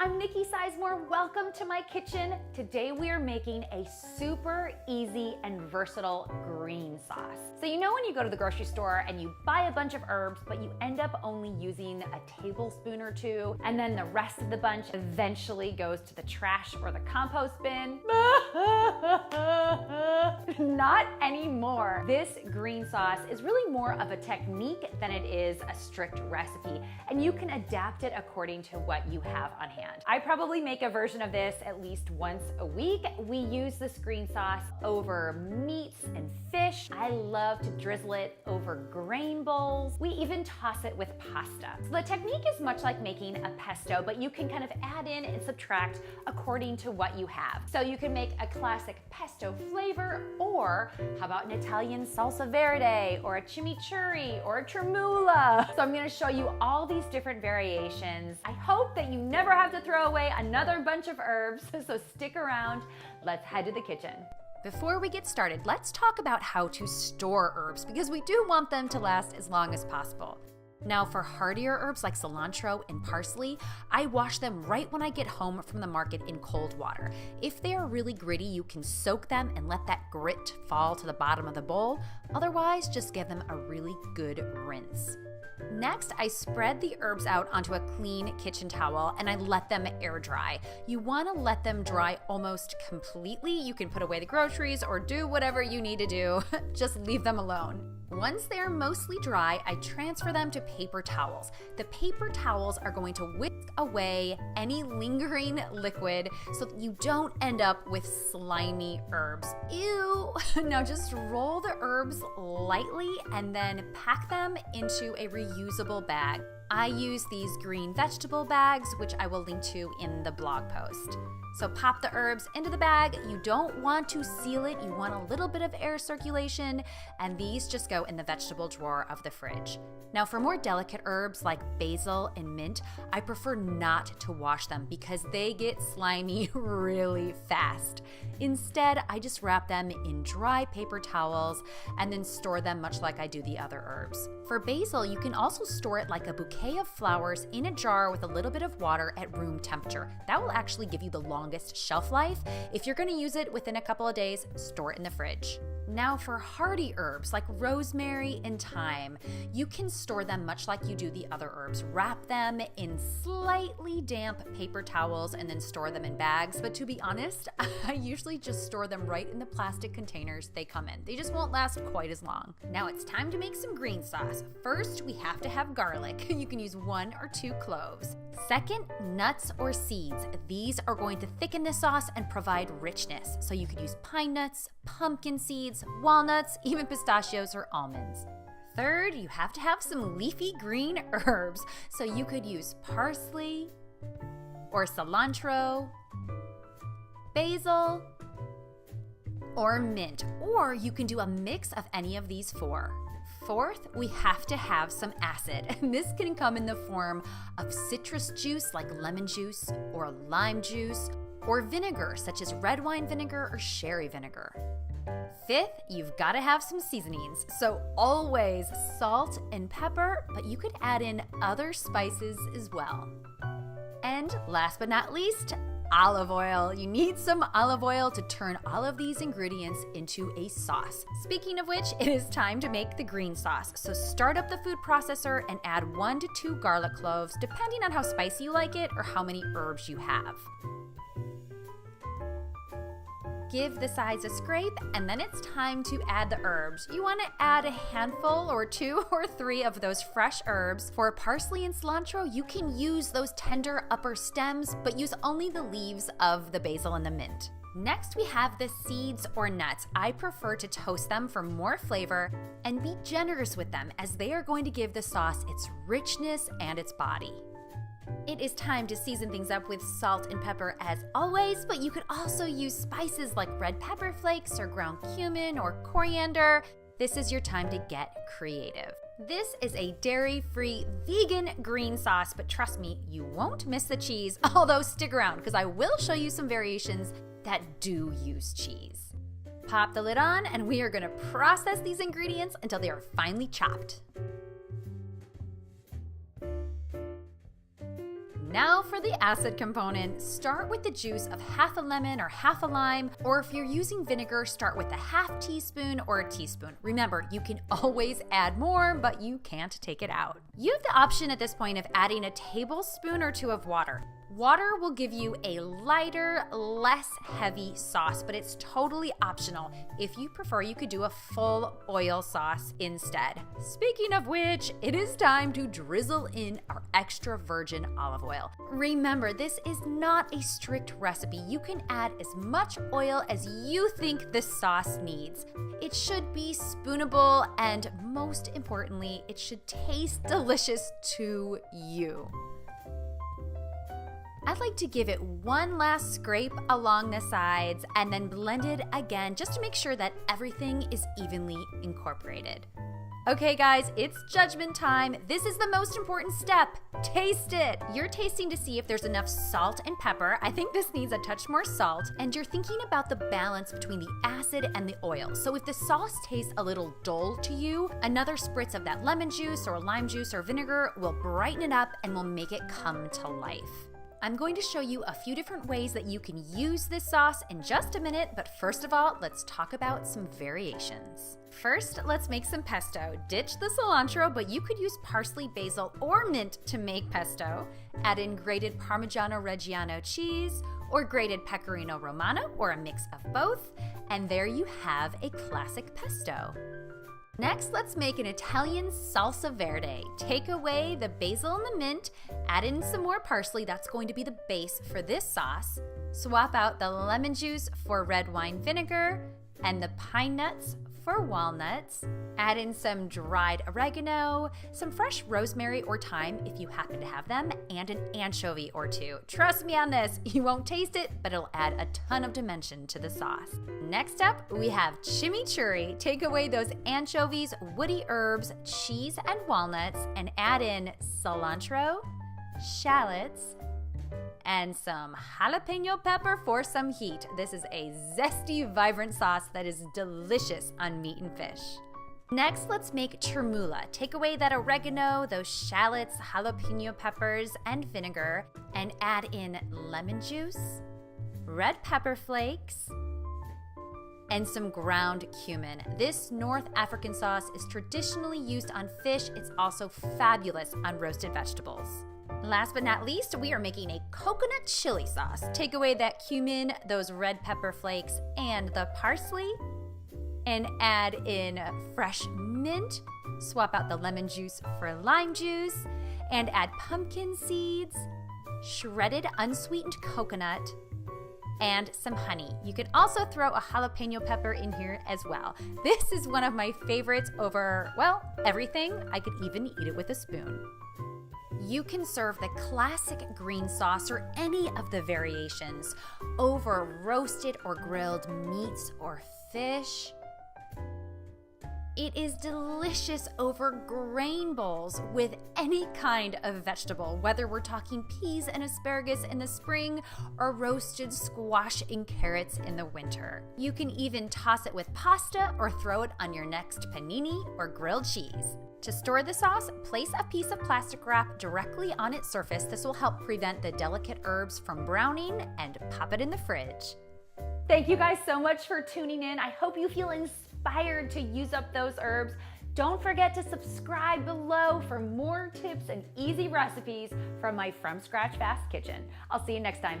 I'm Nikki Sizemore. Welcome to my kitchen. Today we are making a super easy and versatile green sauce. So you know when you go to the grocery store and you buy a bunch of herbs, but you end up only using a tablespoon or two, and then the rest of the bunch eventually goes to the trash or the compost bin? Not anymore. This green sauce is really more of a technique than it is a strict recipe, and you can adapt it according to what you have on hand. I probably make a version of this at least once a week. We use this green sauce over meats and fish. I love to drizzle it over grain bowls. We even toss it with pasta. So the technique is much like making a pesto, but you can kind of add in and subtract according to what you have. So you can make a classic pesto flavor, or how about an Italian salsa verde, or a chimichurri, or a tremula. So I'm gonna show you all these different variations. I hope that you never have to throw away another bunch of herbs, so stick around. Let's head to the kitchen. Before we get started, let's talk about how to store herbs, because we do want them to last as long as possible. Now, for hardier herbs like cilantro and parsley, I wash them right when I get home from the market in cold water. If they are really gritty, you can soak them and let that grit fall to the bottom of the bowl. Otherwise, just give them a really good rinse. Next, I spread the herbs out onto a clean kitchen towel and I let them air dry. You want to let them dry almost completely. You can put away the groceries or do whatever you need to do. Just leave them alone. Once they are mostly dry, I transfer them to paper towels. The paper towels are going to whisk away any lingering liquid so that you don't end up with slimy herbs. Ew! Now just roll the herbs lightly and then pack them into a reusable bag. I use these green vegetable bags, which I will link to in the blog post. So pop the herbs into the bag. You don't want to seal it. You want a little bit of air circulation, and these just go in the vegetable drawer of the fridge. Now for more delicate herbs like basil and mint, I prefer not to wash them because they get slimy really fast. Instead, I just wrap them in dry paper towels and then store them much like I do the other herbs. For basil, you can also store it like a bouquet of flowers in a jar with a little bit of water at room temperature. That will actually give you the longest shelf life. If you're going to use it within a couple of days, store it in the fridge. Now for hardy herbs like rosemary and thyme, you can store them much like you do the other herbs. Wrap them in slightly damp paper towels and then store them in bags. But to be honest, I usually just store them right in the plastic containers they come in. They just won't last quite as long. Now it's time to make some green sauce. First, we have to have garlic. You can use 1 or 2 cloves. Second, nuts or seeds. These are going to thicken the sauce and provide richness. So you could use pine nuts, pumpkin seeds, walnuts, even pistachios or almonds. Third, you have to have some leafy green herbs. So you could use parsley or cilantro, basil, or mint, or you can do a mix of any of these 4. Fourth, we have to have some acid. And this can come in the form of citrus juice like lemon juice or lime juice, or vinegar such as red wine vinegar or sherry vinegar. Fifth, you've got to have some seasonings. So always salt and pepper, but you could add in other spices as well. And last but not least, olive oil. You need some olive oil to turn all of these ingredients into a sauce. Speaking of which, it is time to make the green sauce. So start up the food processor and add 1 to 2 garlic cloves, depending on how spicy you like it or how many herbs you have. Give the sides a scrape, and then it's time to add the herbs. You want to add a handful or 2 or 3 of those fresh herbs. For parsley and cilantro, you can use those tender upper stems, but use only the leaves of the basil and the mint. Next, we have the seeds or nuts. I prefer to toast them for more flavor, and be generous with them as they are going to give the sauce its richness and its body. It is time to season things up with salt and pepper as always, but you could also use spices like red pepper flakes or ground cumin or coriander. This is your time to get creative. This is a dairy-free vegan green sauce, but trust me, you won't miss the cheese, although stick around because I will show you some variations that do use cheese. Pop the lid on and we are going to process these ingredients until they are finely chopped. Now for the acid component, start with the juice of half a lemon or half a lime, or if you're using vinegar, start with a half teaspoon or a teaspoon. Remember, you can always add more, but you can't take it out. You have the option at this point of adding a tablespoon or two of water. Water will give you a lighter, less heavy sauce, but it's totally optional. If you prefer, you could do a full oil sauce instead. Speaking of which, it is time to drizzle in our extra virgin olive oil. Remember, this is not a strict recipe. You can add as much oil as you think the sauce needs. It should be spoonable, and most importantly, it should taste delicious to you. I'd like to give it one last scrape along the sides and then blend it again just to make sure that everything is evenly incorporated. Okay guys, it's judgment time. This is the most important step. Taste it. You're tasting to see if there's enough salt and pepper. I think this needs a touch more salt. And you're thinking about the balance between the acid and the oil. So if the sauce tastes a little dull to you, another spritz of that lemon juice or lime juice or vinegar will brighten it up and will make it come to life. I'm going to show you a few different ways that you can use this sauce in just a minute, but first of all, let's talk about some variations. First, let's make some pesto. Ditch the cilantro, but you could use parsley, basil, or mint to make pesto. Add in grated Parmigiano Reggiano cheese, or grated Pecorino Romano, or a mix of both, and there you have a classic pesto. Next, let's make an Italian salsa verde. Take away the basil and the mint, add in some more parsley, that's going to be the base for this sauce. Swap out the lemon juice for red wine vinegar and the pine nuts for walnuts. Add in some dried oregano, some fresh rosemary or thyme if you happen to have them, and an anchovy or two. Trust me on this, you won't taste it, but it'll add a ton of dimension to the sauce. Next up, we have chimichurri. Take away those anchovies, woody herbs, cheese, and walnuts, and add in cilantro, shallots, and some jalapeno pepper for some heat. This is a zesty, vibrant sauce that is delicious on meat and fish. Next, let's make chermoula. Take away that oregano, those shallots, jalapeno peppers, and vinegar, and add in lemon juice, red pepper flakes, and some ground cumin. This North African sauce is traditionally used on fish. It's also fabulous on roasted vegetables. Last but not least, we are making a coconut chili sauce. Take away that cumin, those red pepper flakes, and the parsley, and add in fresh mint. Swap out the lemon juice for lime juice, and add pumpkin seeds, shredded unsweetened coconut, and some honey. You can also throw a jalapeno pepper in here as well. This is one of my favorites over, well, everything. I could even eat it with a spoon. You can serve the classic green sauce or any of the variations over roasted or grilled meats or fish. It is delicious over grain bowls with any kind of vegetable, whether we're talking peas and asparagus in the spring or roasted squash and carrots in the winter. You can even toss it with pasta or throw it on your next panini or grilled cheese. To store the sauce, place a piece of plastic wrap directly on its surface. This will help prevent the delicate herbs from browning, and pop it in the fridge. Thank you guys so much for tuning in. I hope you feel inspired to use up those herbs. Don't forget to subscribe below for more tips and easy recipes from my From Scratch Fast Kitchen. I'll see you next time.